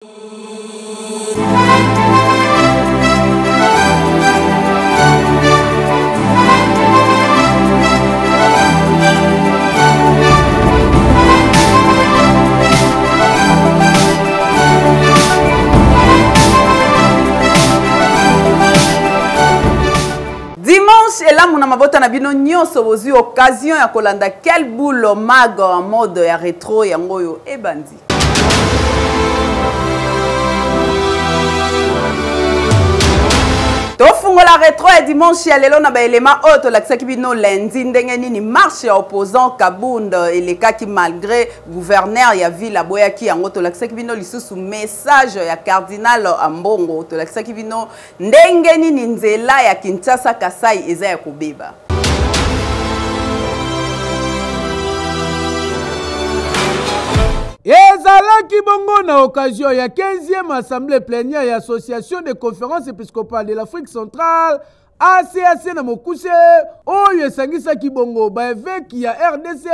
Dimanche, et là, mon amabota na bino nyonso bozi occasion ya kolanda quel boule mag en mode ya rétro ya ngoyo e bandi. Tofungo la rétro et dimanche ya lelo na ba élément auto la kisaki bino lundi ndenge nini marche ya opposant Kabunda et les cas qui malgré gouverneur ya ville aboya ki yango to la kisaki bino lisusu message ya cardinal Ambongo to la kisaki bino ndenge nini nzela ya Kinshasa Kasai eza ya kobeba. Ezalaki bongo na occasion ya 15e assemblée plénière et association de conférences épiscopales de l'Afrique centrale ACAC na mokuse oyo esangisaki bongo ba évêque ya RDC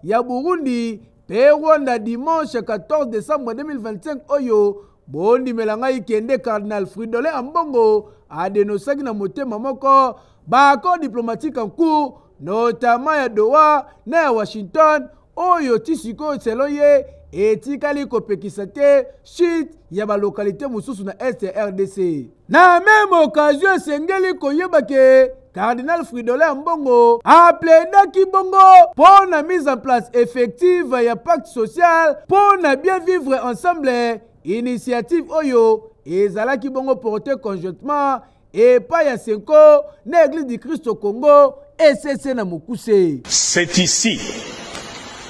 ya Burundi pe Rwanda dimanche 14 décembre 2025 oyo bondi melanga ikende cardinal Fridolin Ambongo a dénoncé na motema moko ba accord diplomatique en cours notamment ya Doha na ya Washington oyo tisiko seloye etikali kopekisa te chute ya ba localité mususu na est RDC. Na même occasion sengeli koyeba ke cardinal Fridolin Ambongo appelé bongo pour la mise en place effective ya pacte social pour na bien vivre ensemble initiative oyo ezalaki bongo porté conjointement et pas ya Senko na église du Christ au Congo ECC na mokuse. C'est ici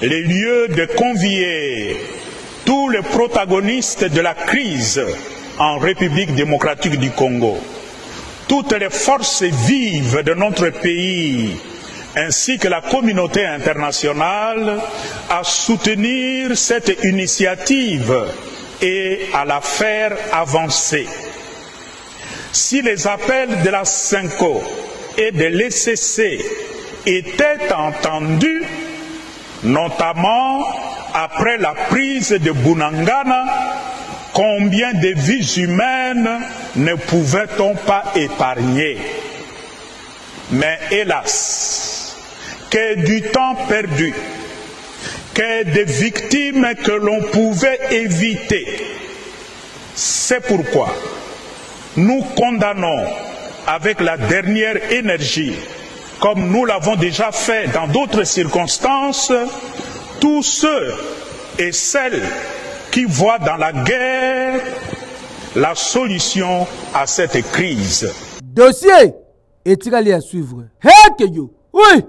les lieux de convier tous les protagonistes de la crise en République démocratique du Congo, toutes les forces vives de notre pays, ainsi que la communauté internationale, à soutenir cette initiative et à la faire avancer. Si les appels de la Senko et de l'ECC étaient entendus, notamment après la prise de Bunangana, combien de vies humaines ne pouvait-on pas épargner? Mais hélas, que du temps perdu, que des victimes que l'on pouvait éviter. C'est pourquoi nous condamnons avec la dernière énergie, comme nous l'avons déjà fait dans d'autres circonstances, tous ceux et celles qui voient dans la guerre la solution à cette crise. Dossier est-il à suivre? Hey, oui!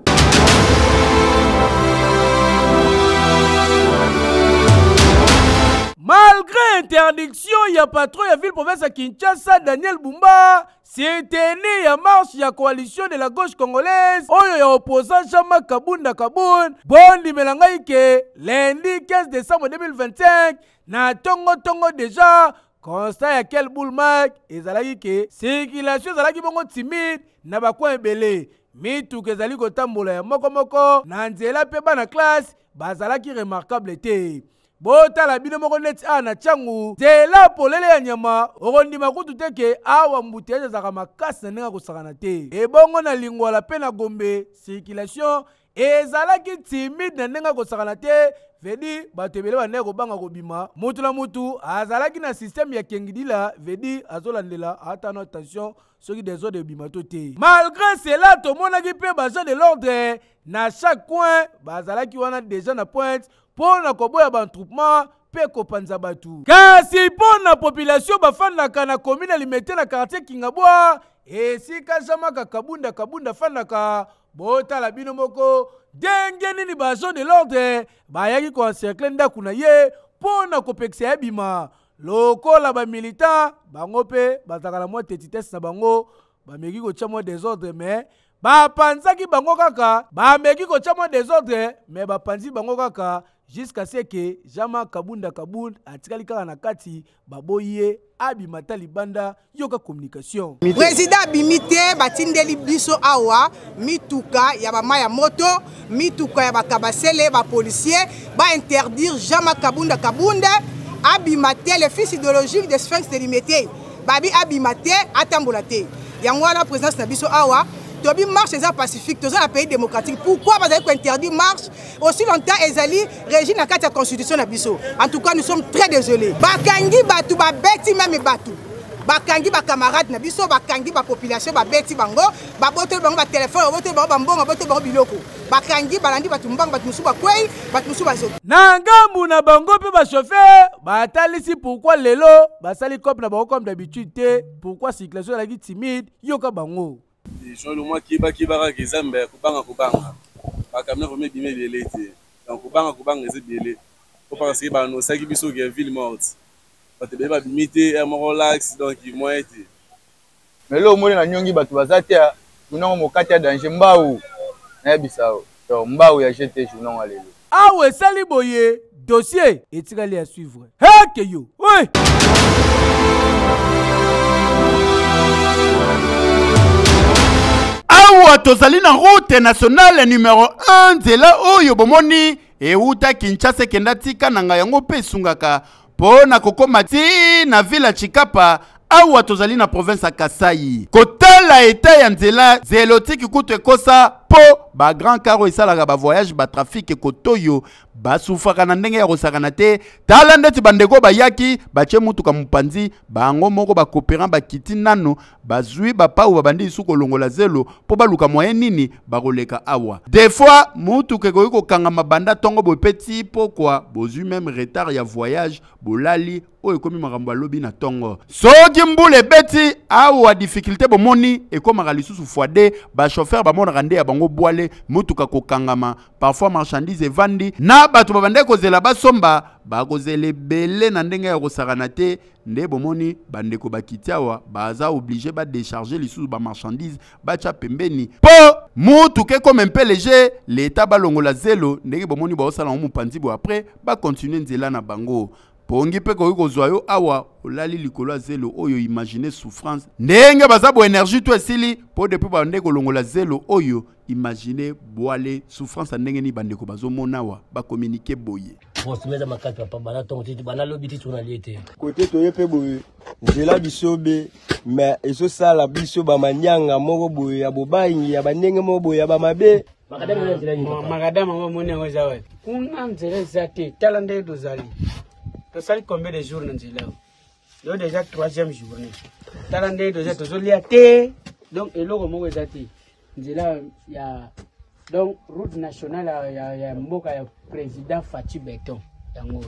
Malgré interdiction, il y a patron de la ville province à Kinshasa, Daniel Bumba, c'était né la marche de la coalition de la gauche congolaise, oyo ya opposant Jama Kabunda Kaboun, bondi melangaike, lundi 15 décembre 2025, na tongo déjà, constat ya quel boulmak, ezalaki ke, circulation ezalaki bongo timide, na bakwa ebele, mitu kezali kotambola ya moko, na nzela pe bana classe, bazalaki remarquable te. Bota la bino moko neti na changu zela polele ya nyama okondima kutu teke awa mbuteye zaka makasi na ndenge kosakana te ebongo na lingwa la pe na Gombe circulation ezalaki timide na ndenge kosakana te vedi bato ebele bandenge kobanga kobima mutu na mutu azalaki na système ya kengidila vedi azolandela ata na attention soki désordre ebima to te. Malgré cela tomonaki pe baza de l'ordre na chaque coin bazalaki wana déjà na pointe pour na koboya ba troupement pe kopanza batu. Kasi pour na population bafandaka na commune alimete na quartier Kingabwa esika Jamaka Kabunda fandaka bota la bino moko denge nini bazo de l'ordre bayaki ko encercler ndaku na ye pour na kopekisa ya bima lokola ba militant bango pe bazaka la moitié titesse na bango bameki ko tcha mo désordre mais bapanzaki bango kaka bameki ko tcha mo désordre mais bapanzi bango kaka jusqu'à ce que Jama Kabunda atikali kaka na kati baboye abimata libanda yoka communication. Président abimite batindeli biso awa mituka ya bama ya moto, mituka ya bakabasele ba policier ba interdire Jama Kabunda abimate le fils idéologique de Sphinx délimité babi abimate atambolate yango la présence na biso awa tobi marche eza pacifique dans un pays démocratique pourquoi vous avez interdit marche aussi longtemps ezali régime na kati ya constitution na biso en tout cas nous sommes très désolés bakangi batu babeti même batu bakangi ba camarades na biso bakangi ba population babeti bango baboto bango ba téléphone baboto bango bambongo baboto bango biloko bakangi balandi batu mbanga batu musu bakwei batu musu bazo na ngambu na bango pe ba chauffeur batalisi pourquoi lelo basali cop na bango comme d'habitude te pourquoi circulation la timide yoka bango jean le mois qui ba kezambe kubanga bakamna vome bimé belete donc kubanga eze belé pour parce que ba no saki biso ke ville morte bato beba bimite ya moko relax donc moi été mais là au moins na nyongi bato bazatia tunango mokati ya danger mbau na bisao to mbau ya jeté tunango lelo awe sali boye dossier etikali à suivre heke yo oui awa tozali na route nationale numéro 1 nzela oyo bomoni euta Kinshasa kenda tika nanga yango pe sungaka po na kokoma ti na ville Chikapa awa tozali na province ya Kasai kotala eta ya nzela zelotiki kutu ekosa po ba grand caro esalaka ba voyage ba trafic kotoyo basufaka na ndenge ya kosakana te tala ndeti bandeko bayaki bache mutuka mupanzi bango moko bakopéran bakiti nano bazwi bapau babandi isuko longola zelo po baluka moyen nini bakoleka awa des fois mutuka ekoki kokanga mabanda tongo bopeti pokwa bozwi même retard ya voyage bolali oyo ekomi makambo alobi na tongo soki mbule beti awa difficulté bomoni ekomaka lisusu fois ba chauffeur bamonaka nde ya bango bwale mutuka kokangama parfois marchandise evandi na bato babande kozela basomba bakozele bele na ndenge ya kosakana te nde bomoni bandeko bakiti awa baza obligé ba décharger lisusu ba marchandise bacha pembeni po mutuka comme un peu léger l'état balongola zelo ndenge bomoni baosala mo mupanzi bo après ba continuer nzela na bango pongi pe ko kozwa yo awa olali likolo zelo oyo imaginer souffrance ndenge baza bo énergie to esili po depuis ba ndeko longola zelo oyo imaginer boale souffrance ndenge ni bandeko bazomona wa ba communiquer boye posmeza makati papa bana tongo titi bana lobiti tuna liete côté to yepe boye nzela bisobe mais eso sala biso ba manyanga moko boye ya bobangi ya banenge moko boye ya ba mabe makadama ngo mone ngo zawe kuna nzela zate talande dozali to sali combien de jours nzela yo déjà 3e journée talande doza tozolia te donc eloko moko ezate nzela ya donc route nationale ya mboka ya président Fachi Beton yango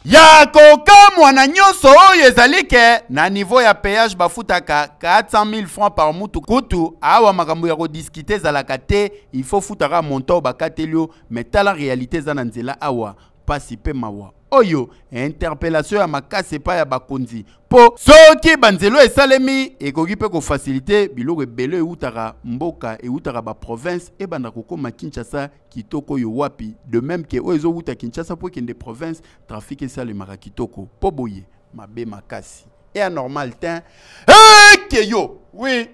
ya kokamwa na nyonso oyo ezalike na niveau ya péage bafutaka 400 000 francs par mutu kutu awa makambo ya kodiscuter ezalaka te il faut futaka montant bakatelio mais tala réalité eza na nzela awa pasi pe mawa oyo interpellation ya makase pa ya bakonzi po soki banzelo esalemi ekoki pe ko faciliter biloko ebele eutaka mboka eutaka ba province e banda kokoma Kinshasa kitoko yo wapi de même que oyo uta Kinshasa po kende province trafic esalemaka kitoko po boye mabe makasi et anormal tin que yo oui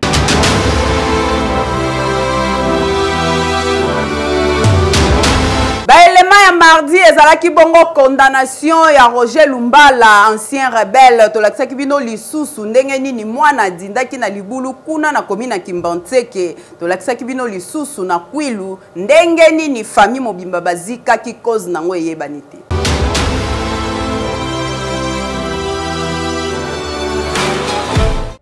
Baelema ya mardi ezalaki bongo condamnation ya Roger Lumbala ancien rebelle tolakisaki bino lisusu ndenge nini mwana dindaki na libulu kuna na komina Kimbanteke tolakisaki bino lisusu na Kwilu ndenge nini famille mobimba bazika ki cause nango eyebani te.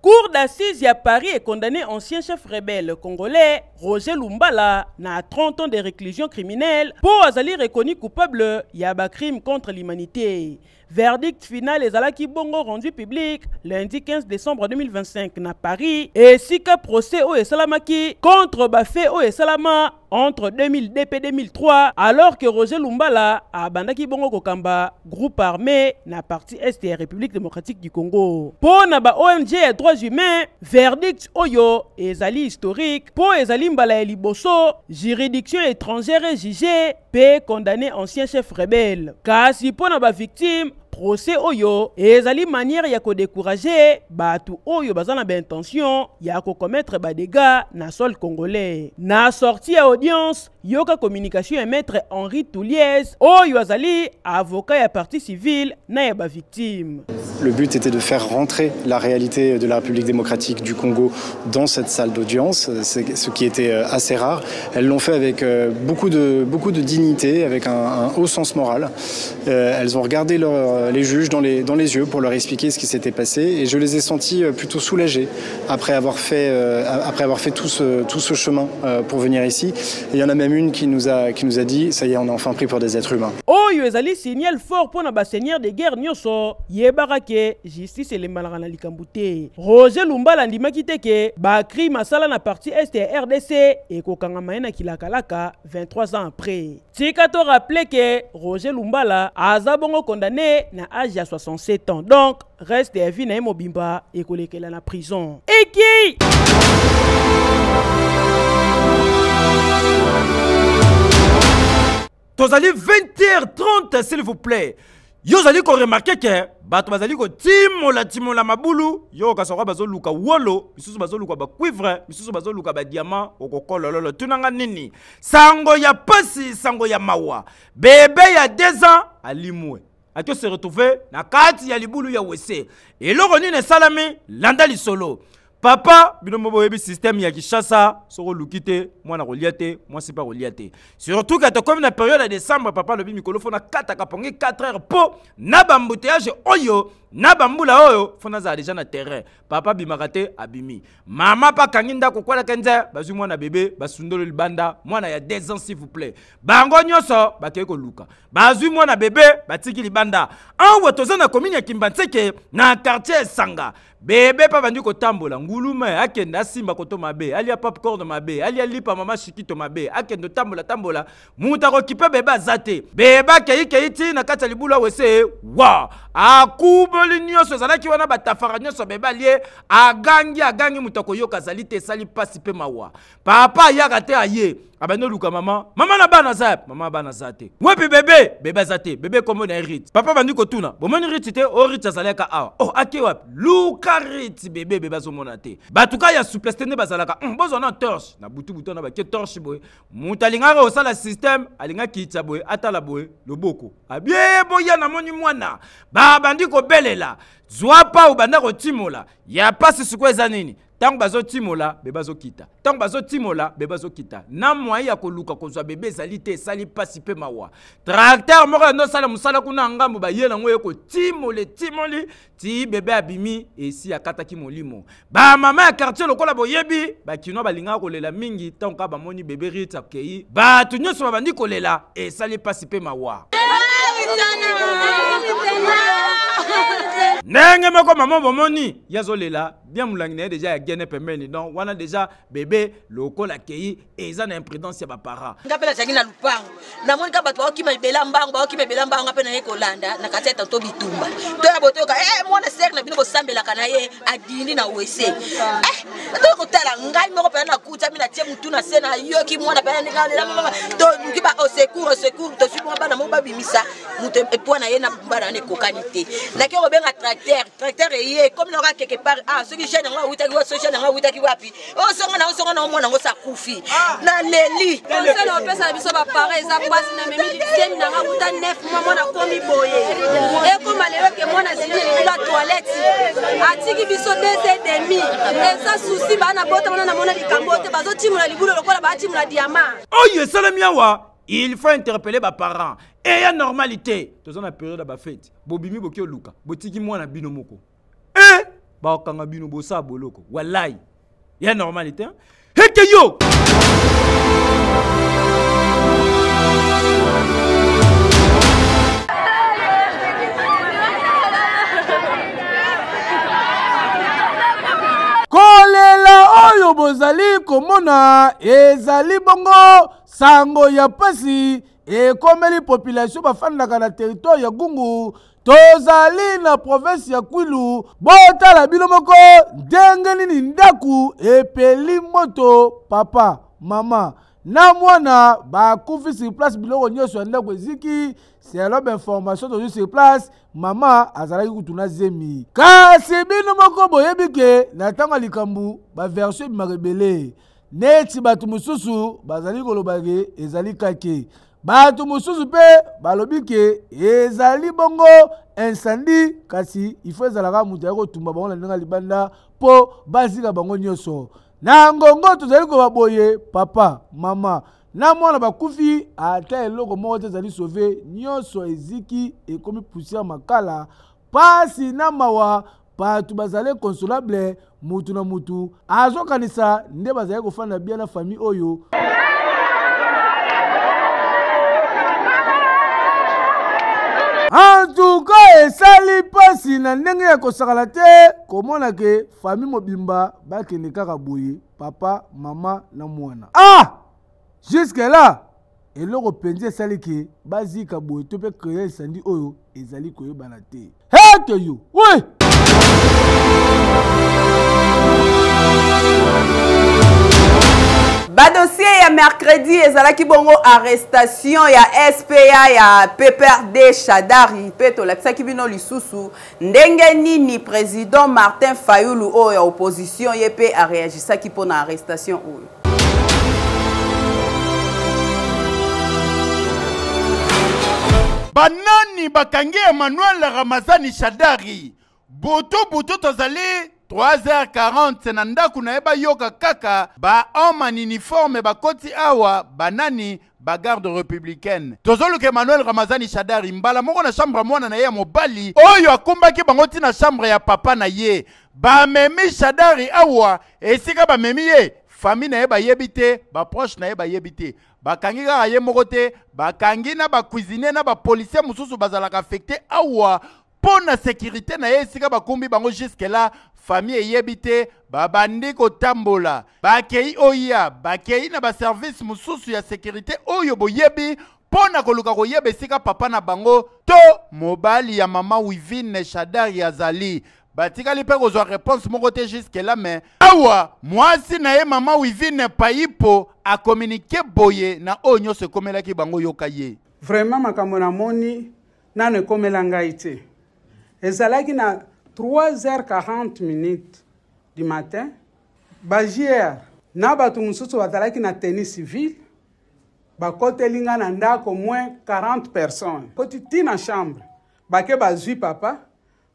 Cour d'assises à Paris est condamné ancien chef rebelle congolais Roger Lumbala na 30 ans de réclusion criminelle pour azali reconnu coupable yaba crime contre l'humanité. Verdict final ezalaki bongo rendu public lundi 15 décembre 2025 na Paris et sika procès o esalamaki contre bafé o esalama entre 2002 et 2003 alors que Roger Lumbala a bandaki bongo kokamba groupe armé na partie est de la République démocratique du Congo. Pour na ba ONG et droits humains, verdict oyo ezali historique pour ezali mbala liboso juridiction étrangère jugée pe condamné ancien chef rebelle. Kasi pour na ba victime procès oyo ezali manière ya ko décourager batu oyo bazana ba intention ya ko commettre ba dégâts na sol congolais. Na sortie à audience yoka communication et maître Henri Touliez oyo azali avocat ya partie civile na ya ba victime. Le but était de faire rentrer la réalité de la République démocratique du Congo dans cette salle d'audience, ce qui était assez rare. Elles l'ont fait avec beaucoup de dignité, avec un haut sens moral. Elles ont regardé les juges dans les yeux pour leur expliquer ce qui s'était passé et je les ai sentis plutôt soulagés après avoir fait tout ce chemin pour venir ici. Et il y en a même une qui nous a dit, ça y est, on est enfin pris pour des êtres humains. Oh, ezali signal fort pour na seigneur de guerre nyoso yebarake justice elembalaka na likambute. Roger Lumbala ndimaki teke ba crime masala na partie est ya RDC et kokanga maena kilakalaka 23 ans après. Tika to rappeler que Roger Lumbala aza bongo condamné na âge à 67 ans. Donc reste à vie na mobimba et kolekela na prison. Eki Tozali 20h30 s'il vous plaît. Yo zali ko remarquer que bato bazali ko timola mabulu yo kasoko bazo luka wolo misusu bazo luka ba cuivre misusu bazo luka ba diamant okokolo lolo tunanga nini sango ya pasi sango ya mawa bébé ya 2 ans alimwe akyo se retrouver na kati ya libulu ya wese eloko nini salami landa lisolo. Papa, binomo boyebi système ya Kishasa, soko lukite, mwana goliate, moi c'est pas goliate. Surtout quand tu comme na période de décembre, papa le bi mikolo fona 4 kapongi 4 heures po na bambouteillage oyo, na bambula oyo, fona za déjà na terrain. Papa bimakate abimi. Mama pa kanginda kokwala kenza, bazu mwana bébé, basundolo libanda, mwana ya 2 ans s'il vous plaît. Bango nyoso, bakeko luka. Bazu mwana bébé, batiki libanda. En wotoza na commune ya Kimbanseke na quartier Sanga. Bébé pa bandu ko tambola nguluma akenda simba koto mabe alia popcorn mabe alia lipa mama shikito mabe akendo tambola muta ko kipe bébé azate bébé keiti na kata libula wese wa akuboli nyoso zalaki wana batafara nyoso bébé alie agangi mutako yoka zalite sali pasi pe mawa papa yaka te aye abano luka mama na bana zap mama bana zate wepi bébé zate bébé komo na rit papa bandu ko tuna bomoni rit te o rit zalaka awa oh akewa luka rit bébé bazo monate batuka ya souplesse ne bazalaka bozo na torche na butu na ba ke torche boy mutalingaka osala système alinga kitsa boy atala boy loboko abie boya na moni mwana ba bandi ko belela zwa pa ubanda ko timola ya pasi sikweza nini. Tant bazo timola, bebazo kita. Tant bazo timola, bebazo kita. Na moyen ya koluka kozwa bébé salite sali pasi pe mawa. Tracteur moko no sala musala kuna ngambo ba yela ngoye ko timoli ti bébé abimi esi akata ki molimo. Ba mama ya quartier lokola boyebi, ba kino balinga kolela mingi tant ka ba moni bébé rita kei. Ba tunyoso ba bandi kolela e sali pasi pe mawa. Nenge moko maman bomoni yazolela bien mulangina déjà ya gene pembeni donc wana déjà bébé loko la kei eza na imprudence ya ba para ngapela changina lupango na moni ka bato okima bela mbango apena ye kolanda na kateta to bitumba to ya botoka mwana sek na bino ko sambela kana ye adini na wese to ko tala ngai moko pena na kuta mina tie mutu na sena yoki mwana pena ni ngale mama to ngiba au secours to subo bana mo babimisa mutu epona ye na bana ne kokanité na ke obenga tracteur ye comme na quelque part ce qui gêne nga wita ki so gêne nga wita ki wapi songa na mwana ngo sa kufi na leli conseil na pesa biso ba pareil za kwasi na memi dixième na nga wuta 9 mois mwana komi boye e koma lelo ke mwana zili la toilette atiki biso 2 heures et demi eza souci bana bota mwana na mona likambo te bazo timula libulo lokola ba timula diamant oye salami awa il faut interpeller ba parents et ya normalité tozo na période ba fête bobimi bokyo luka botiki mwana bino moko ba kanga bino bosa boloko wallahi ya normalité heke yo kolela oyo bozali komona ezali bongo sango ya pasi ekomeli population bafandaka na territoire ya Gungu tozali na province ya Kwilu botala bino moko ndenge nini ndaku epeli moto papa mama na mwana bakufi sur place biloko nyonso ya ndako eziki. Selon information toujours sur place, mama azalaki kutuna zemi. Kasi bino moko boyebi ke na tanga likambu ba version bimarebele. Neti batu mususu bazali koloba ke ezali kake. Batu mususu pe balobi ke ezali bongo incendie kasi ifo ezalaka mutu ya kotumba bango na ndenge libanda po bazika bango nyonso. Na ngongo tozali kobaboye papa, mama na mwana bakufi ata eloko moko te ezali sauve nyonso eziki ekomi poussière makala pasi na mawa batu bazali consolable mutu na mutu azokanisa nde bazali kofanda bien na famille oyo. En tout cas, esali pasi na ndenge ya kosakala te komona ke famille mobimba bakende kaka boye papa, mama na mwana. Ah! Jusque là, eloko penzi esali ke bazika boye to pe créer incendie oyo ezali koyebana te. Heke yo! Oui! Dossier ya mercredi ezalaki bongo arrestation ya SPA ya PPRD Shadari peto lakisaki bino lisusu ndenge nini président Martin Fayulu oyo ya opposition yepe a réagisaki pona arrestation oyo. Banani bakangi Emmanuel Ramazani Shadari butu tozali 3h40 na ndaku na eba yoka kaka ba homme en uniforme bakoti awa banani ba garde républicaine. Tozoluka Emmanuel Ramazani Shadari mbala moko na chambre mwana na ye ya mobali oyo akumbaki bangoti na chambre ya papa na ye. Ba memi Shadari awa esika ba memi ye famille na ye ba yebite ba proche na ye ba yebite. Bakangi kaka ye moko te bakangi na ba cuisinier na ba policier mususu bazalaka affecté awa pour la sécurité na ye esika bakumbi bango jusque là famille yebite babandi ko tambola bakei oya bakei na ba service mususu ya sécurité oyo boyebi pona koluka koyeba esika papa na bango to mobali ya mama Wivine Shadari azali batikali pe kozwa réponse moko te jusque là mais awa mwasi na ye mama Wivine paipo a communiquer boye na onyo se komelaki bango yoka ye vraiment makambo na moni nane komela ngai te. Ezalaki na 3h40 du matin. Bajier na batu mususu bazalaki na tennis civil. Bakotelinga na ndako moins 40 personnes. Koti na chambre. Bake bazui papa,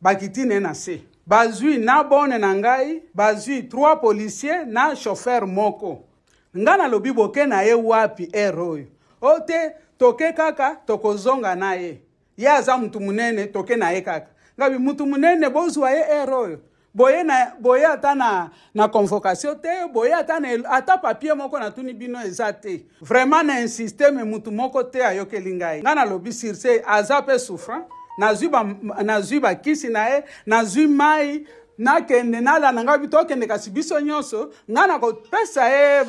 bakitine na se. Bazui na bone na ngai, bazui 3 policiers na chauffeur moko. Ngana lobi boke na ye wapi eroyo. Ote toke kaka tokozonga na ye. Ya za mtu munene toke na ye kaka. Ngabi mutu munene bozwa ye eroyo. Boye ata na convocation te, boye ata papier moko na tuni bino ezate. Vraiment na insister me mutu moko te ayoke lingai. Ngana lobi sirse azape souffrant, na zuba kisi na ye, na mai na kende nala nanga bito kende kasibiso nyonso, ngana ko pesa ye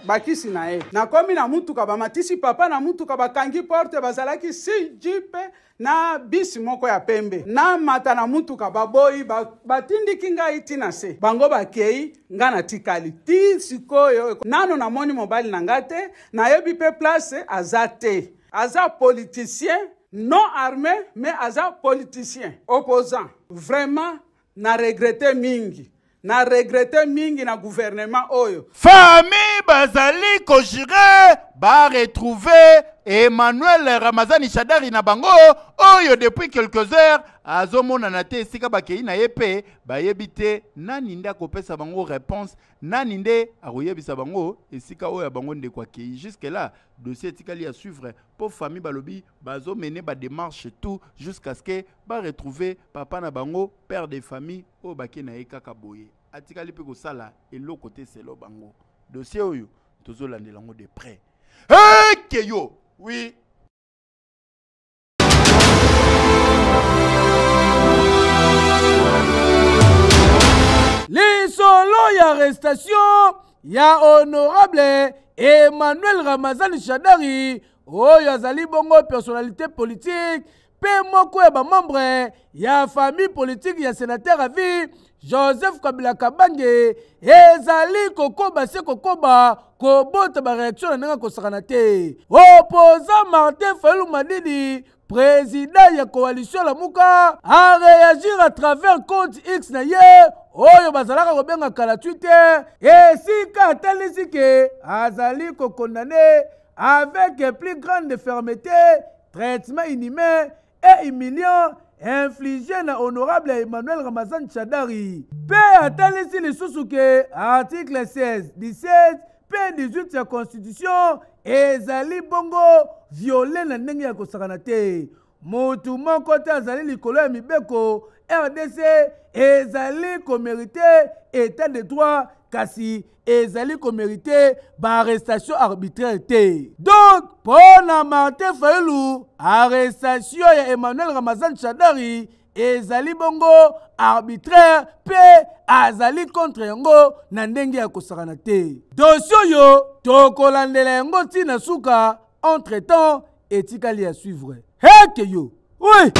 bakisi na ye. Na komi na mutuka ba matisi papa na mutuka bakangi porte bazalaki si jipe na bisi moko ya pembe. Na mata na mutuka baboyi batindiki ngai tina se. Bango bakei ngana tikali. Ti sikoyo nano na moni mobile na ngate na yebi pe place azate. Aza politicien non armé mais aza politicien opposant. Vraiment na regrette mingi. Na regrette mingi na gouvernement oyo. Famille bazali ko jire ba retrouver Emmanuel Ramazani Shadari na bango oyo depuis quelques heures azomona na te esika bakei na yepe ba yebite nani nda kopesa bango réponse nani nde akoyebisa bango esika oyo bango nde kwa kei jusque là dossier tikali à suivre pour famille balobi bazo mener ba démarche tout jusqu'à ce que ba retrouver papa na bango père de famille o baki na ekaka boye atikali pe ko sala elo côté selo bango dossier oyo tozo landelango de près keyo oui. Lisolo ya arrestation ya honorable Emmanuel Ramazani Shadari oyo azali bongo personnalité politique pe moko ya bamembre ya famille politique ya sénateur à vie Joseph Kabila Kabange ezali kokoba se kokoba kobota ba réaction na ndenge kosakana te. Opposant Martin Fayulu Madidi président ya coalition Lamuka a réagir à travers compte X na ye oyo bazalaka kobenga kala Twitter esika atalisi ke azali ko condamné avec plus grande fermeté traitement inhumain et humiliant infligé na honorable Emmanuel Ramazan Chadari. Pe atalisi lisusu ke article 16, 17, P18 ya constitution ezali bongo violé na ndenge ya kosakana te. Mutu moko te azali likolo ya mibeko RDC ezali ko mérité état de droit kasi ezali ko mérité ba arrestation arbitraire te. Donc pona Martin Fayulu arrestation ya Emmanuel Ramazan Chadari ezali bongo arbitraire pe azali contre yango na ndenge ya kosakana te. Dossier yo tokolandela yango tina suka entre temps etikali à suivre. Heke yo. Oui.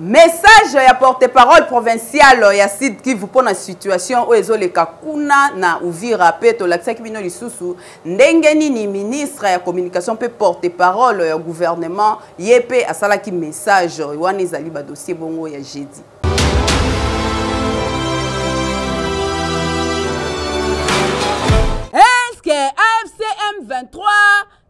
Message ya porte-parole provincial ya Sud Kivu pour la situation où ezoleka kuna na Uvira peto lakisaki bino lisusu ndenge nini ministre ya communication pe porte-parole ya gouvernement yepe asalaki message wana ezali ba dossier bongo ya jeudi. Est-ce que AFC M23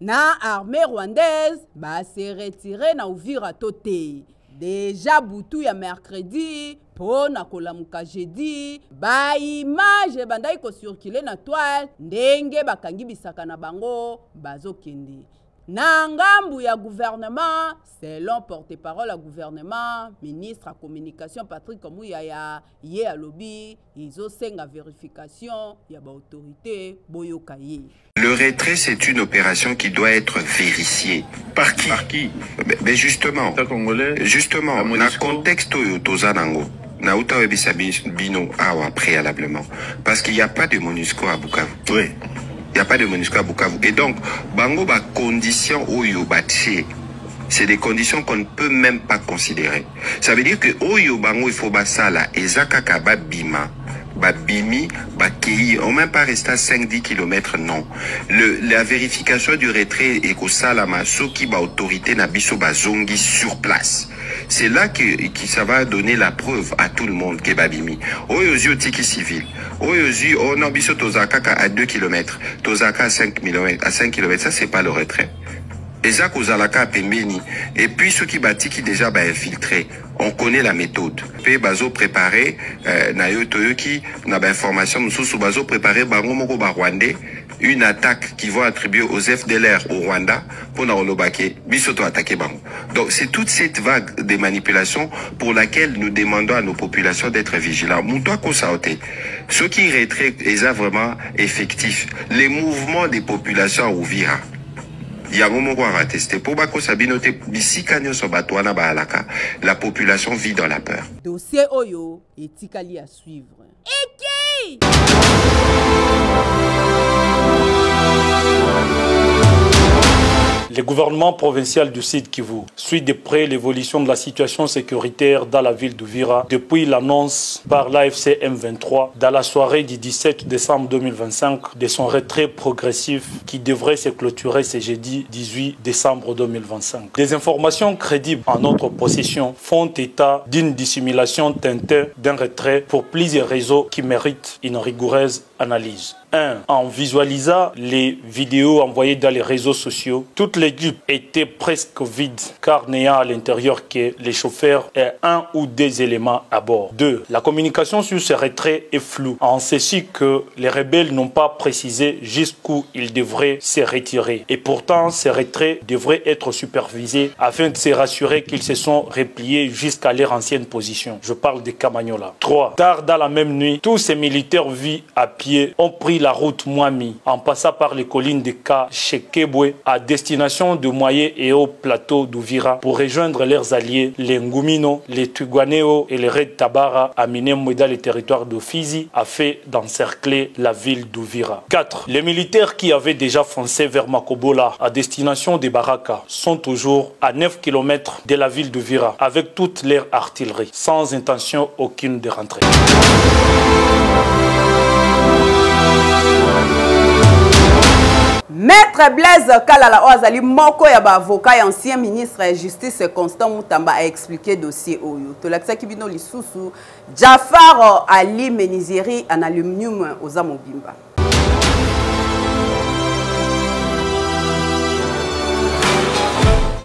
na armée rwandaise ba se retirer na Uvira toté? Déjà boutou ya mercredi po na kolamuka jeudi ba image bandai ko circuler na toile ndenge bakangi bisaka na bango bazokende na ngambu ya gouvernement selon porte-parole à gouvernement ministre à communication Patrick Muyaya ye alobi izosenga vérification ya ba autorité boyoka ye. Le retrait, c'est une opération qui doit être vérifiée. Par qui? Par qui? Mais justement, justement, dans le contexte Tozanango, Naouta Webisa Bino Awa préalablement, parce qu'il n'y a pas de MONUSCO à Bukavu. Oui. Il n'y a pas de MONUSCO à Bukavu. Et donc, Bango ba conditions Oyo Baché, c'est des conditions qu'on ne peut même pas considérer. Ça veut dire que Oyo Bango il faut basala Ezaka Kaba Bima. Bimi, Bakei, on même pas resté à 5-10 km, non. La vérification du retrait et qu'au salama, qui ba autorité nabiso bazongi sur place. C'est là que ça va donner la preuve à tout le monde que Babimi. Oyozi tiki civil. Oyozi, on a biso Tozaka à 2 km. Tozaka à 5 km. À 5 km, ça c'est pas le retrait. Ezak Ozalaka Pembeni. Et puis ceux qui bâtissent qui déjà infiltré. On connaît la méthode. Pe bazo préparé nayo toyoki na ba information mususu bazo préparé bango moko ba rwandais une attaque qui va attribuer aux FDLR au Rwanda pour na olobake bisoto attaquer bango. Donc c'est toute cette vague de manipulations pour laquelle nous demandons à nos populations d'être vigilants. Muto ko saoté. Ce qui retrait est vraiment effectif. Les mouvements des populations à Uvira. La population vit dans la peur. Dossier Oyo et Tikali à suivre. Et qui? Le gouvernement provincial du Sud Kivu suit de près l'évolution de la situation sécuritaire dans la ville d'Uvira depuis l'annonce par l'AFC M23 dans la soirée du 17 décembre 2025 de son retrait progressif qui devrait se clôturer ce jeudi 18 décembre 2025. Des informations crédibles en notre possession font état d'une dissimulation teintée d'un retrait pour plusieurs réseaux qui méritent une rigoureuse analyse. 1. En visualisant les vidéos envoyées dans les réseaux sociaux, toute l'équipe était presque vide car n'ayant à l'intérieur que les chauffeurs et un ou des éléments à bord. 2. La communication sur ce retrait est floue, en ceci que les rebelles n'ont pas précisé jusqu'où ils devraient se retirer. Et pourtant, ces retraits devraient être supervisés afin de se rassurer qu'ils se sont repliés jusqu'à leur ancienne position. Je parle de Kamanyola. 3. Tard dans la même nuit, tous ces militaires vus à pied pied ont pris la route Mwami en passant par les collines de Kashekebwe à destination de Moye et au plateau d'Uvira pour rejoindre leurs alliés, les Ngumino, les Tuguaneo et les Red Tabara à Minembwe dans les territoires de Fizi afin d'encercler la ville d'Uvira. 4. Les militaires qui avaient déjà foncé vers Makobola à destination des Baraka sont toujours à 9 km de la ville d'Uvira avec toute leur artillerie, sans intention aucune de rentrer. Maître Blaise Kalala Oazali Moko Yaba avocat et ancien ministre de Justice Constant Moutamba a expliqué le dossier Oyo. Tolakisa Kibino Lisusu, Jafar Ali Menizeri en aluminium aux Amobimba.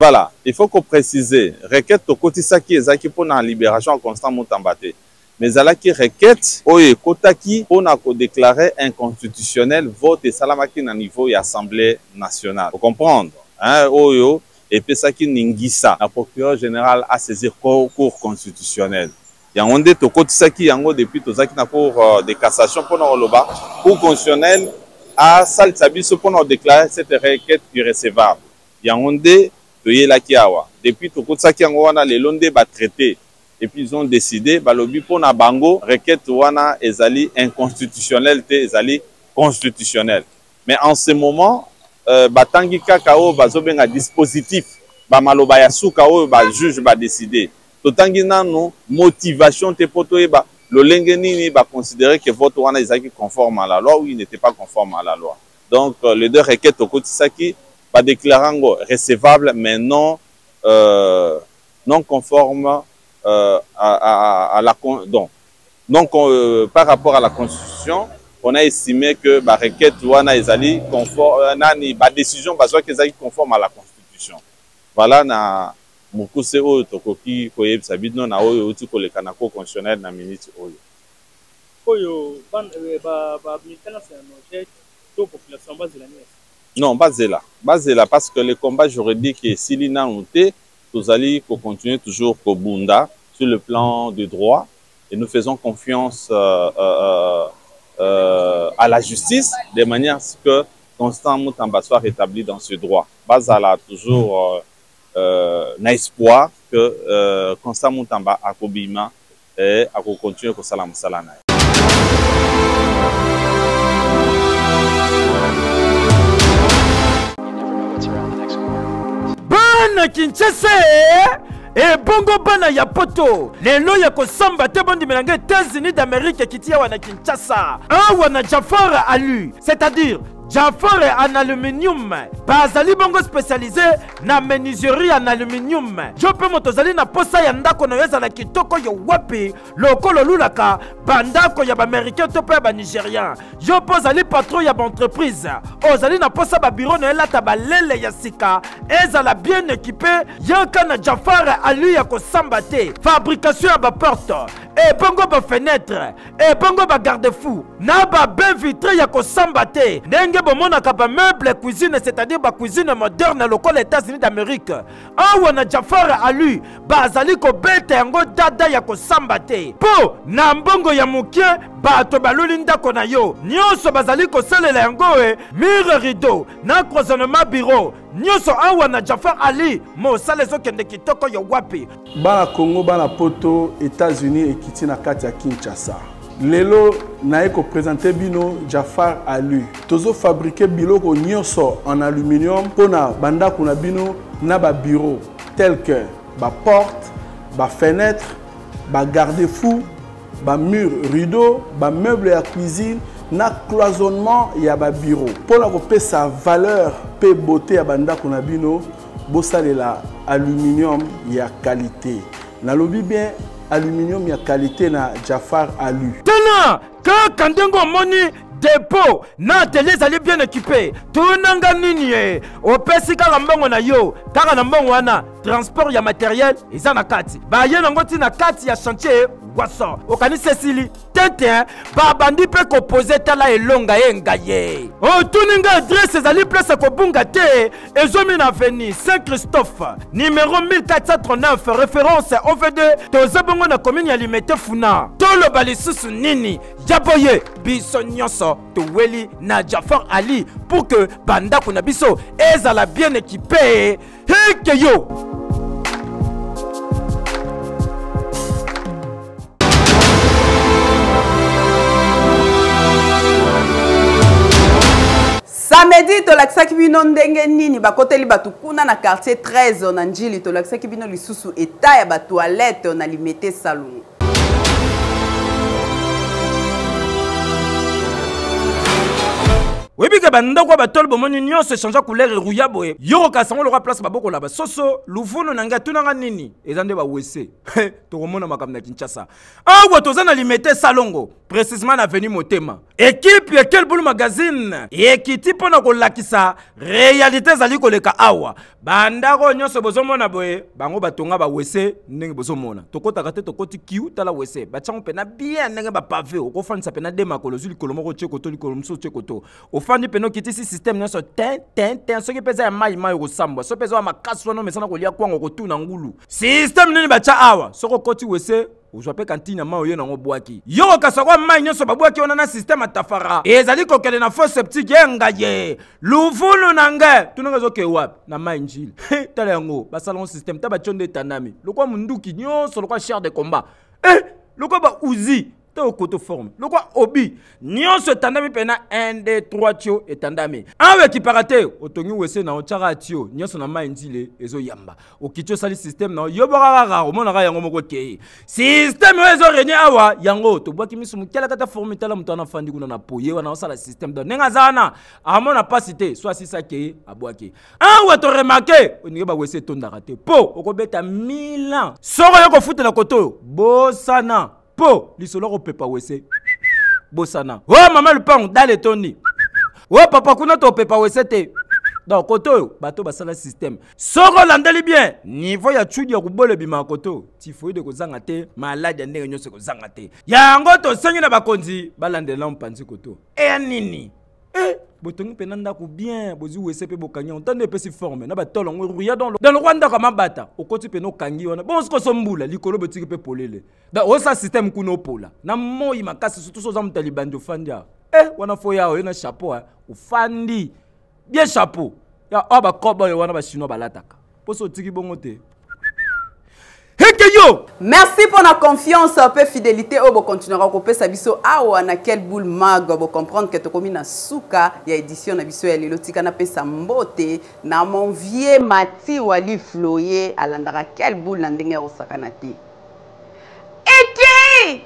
Voilà, il faut qu'on précise, requête au Kotisaki ezaki pour la libération à Constant Moutambate. Mais alaki requête oye kotaki pour déclarer inconstitutionnel vote et salamaki na niveau de l'Assemblée nationale. Faut comprendre, hein, oyo et pesaki ningisa, la procureur général a saisi cour constitutionnel. Yangonde to kotisaki yango depuis tozaki na cour de cassation pour na loba, cour constitutionnel a salsabiso pour déclarer cette requête irrécevable. Yangonde depuis tout ça qui a les londes ba traité et puis ils ont décidé balobi pour na bango requête wana ezali inconstitutionnel te ezali constitutionnel. Mais en ce moment batangi kakao bazobenga dispositif ba maloba ya suka o ba juge ba décider totangi nanu motivation te poto ba lolenge nini ba considérer que vote wana ezali conforme à la loi ou il n'était pas conforme à la loi. Donc les deux requêtes au kotisaki pas déclarant recevable mais non conforme à la par rapport à la Constitution. On a estimé que la requête wana ezali conforme nani ba décision bazwa ezali conforme à la Constitution. Voilà na mukuse oyo tokoki koyebisa bino na oyo uti koleka na cour constitutionnelle na minute oyo. Oyo ba militants na to population bazela ni. Non, basé là, parce que le combat juridique est si l'inanté, nous allons continuer toujours au Bunda sur le plan du droit et nous faisons confiance à la justice de manière à ce que Constant Moutamba soit rétabli dans ce droit. Basala toujours n'a espoir que Constant Moutamba a Kobima et a continuer au Salam Salana. Bana Kinshasa et bongo bana ya poto lelo ya kosamba te bondi melanga États-Unis d'Amérique kitia wana Kinshasa wana Jafar Ali, c'est-à-dire Jafar en aluminium bazali bongo spécialisé na menuiserie en aluminium jo pe motozali na posa ya ndako na yeza na kitoko yo wapi lokolo lulaka bandako ya ba américain to pe ba nigérien jo pozali patron ya ba entreprise ozali na posa ba bureau na elata ba lele ya sika ezala bien équipé yaka na Jafar Ali ya kosamba te fabrication ya ba porte et bongo ba fenêtre et bongo ba garde-fou na ba bain vitré ya kosamba te ndenge bomona ka ba meuble cuisine, c'est-à-dire ba cuisine moderne lokola États-Unis d'Amérique awa na Jafar Ali bazali ko beta yango dada ya kosamba te po na mbongo ya mukie bato baluli ndako na yo nyonso bazali kosalela yango mur rideau na cloisonnement bureau nyonso awa na Jafar Ali mosala ezokende kitoko yo wapi bana Congo bana poto États-Unis ekiti na kati ya Kinshasa. Lelo nae ko présenter bino Jafar Ali. Tozo fabriquer biloko nyonso en aluminium pona banda kuna bino na ba bureau tel que ba porte, ba fenêtre, ba garde-fou, ba mur rideau, ba meuble à cuisine, na cloisonnement ya ba bureau. Pona ko pe sa valeur pe beauté ya banda kuna bino bosalela aluminium ya qualité. Na lobi bien aluminium ya qualité na Jafar Ali. Tena ka kandengo moni dépôt na atelier zali bien équipé. Tunanga nini opesi kala mbongo na yo kaka na mbongo wana transport ya matériel eza na kati. Ba ye nango ti na kati ya chantier waso. Okani Cécilie tete ba bandi pe ko poser tala elonga yenga ye. O tuninga adresse zali place ko bunga te ezomi na avenue Saint-Christophe numéro 1439 référence OV2 tozabongo na commune ya Limete Funa. To toloba lisusu nini yaboye biso nyonso toweli na Jafar Ali pour que bandako na biso ezala bien équipé heke yo. Samedi tolakisaki bino ndenge nini bakoteli batu kuna na quartier 13 na Njili tolakisaki bino lisusu eta ya ba toilette na limete salon. Oui, bika bandako batol bomoni nyonso changer couleur rouya boye. Yo ka sango loka place baboko la basoso, luvuno nanga tunanga nini. Ezande ba wese. To komona makam na Kinshasa. Awa tozana limete salongo, précisément na avenue Motema. Équipe ya quel boule magazine. Ekiti pona ko lakisa réalité zali koleka awa. Bandako nyonso bozomona boye, bango batonga ba wese ndenge bozomona. Tokota kate tokoti kiu tala wese. Bachango pena bien ndenge ba pavé, okofandisa pena de makolo zuli kolomoko tchekoto likolomso tchekoto. Fandi peno kiti si système nyoso ten soki peza ya mai rosamba so peza ma kaso no mesana ko lia kwango ko tuna ngulu système nini bacha awa soko koti wese ozwa pe kantina ma oyo na ngobwaki yo ka soko mai nyoso babwaki ona na système atafara ezali ko kele na faux septique yenga ye luvulu nanga tunanga zoke wap na mai njili tala yango ba salon système ta ba chonde tanami lokwa munduki nyoso lokwa char de combat lokwa ba uzi au côté forme. Le quoi obi nion se tandami pena 1 2 3 tio et tandami. Avec qui parate otongi wese na ochara tio nion se na mindile ezo yamba. O kitio sali système na yobora o mona yango moko kei. Système ezo renya awa yango to boki misu mukela kata forme tala mutana fandi kuna na poye wana osala système do nenga zana amona pas cité soit si ça kei abwaki. Awa to remarquer oninga ba wese tonda raté po okobeta 1000 ans. Soro yoko futa na koto bosana po lisolo ko pepa wese bosana oh mama le pang dale toni oh papa kuna to pepa wese te donc koto bato basala système soko landeli bien niveau ya chudi ya kubole bima koto tifoide ko zanga te malade ndenge nyose ko zanga te yango to sengi na bakonzi balandela mpanzi koto nini botongi penanda ko bien bozi wese pe bokanya ontande pe si forme na batolo ruya dans le Rwanda kama bata okoti pe no kangi wana bon sko sombula likolo botiki pe polele da osa système kuno pola na moyi makasi surtout so zamu talibando fandia wana foya o na chapeau ufandi bien chapeau ya aba kobo wana ba chinois balataka poso tiki bongo te. Merci pour la confiance et fidélité. Vous continuerez à couper sa biso awa na quel boule mag. Vous comprendre que tu comme na souka ya édition na biso ya lelo tika na pesa mbote na mon vieux Mati Wali Floyer alandara quel boule na ndenge o sakanati. Eki!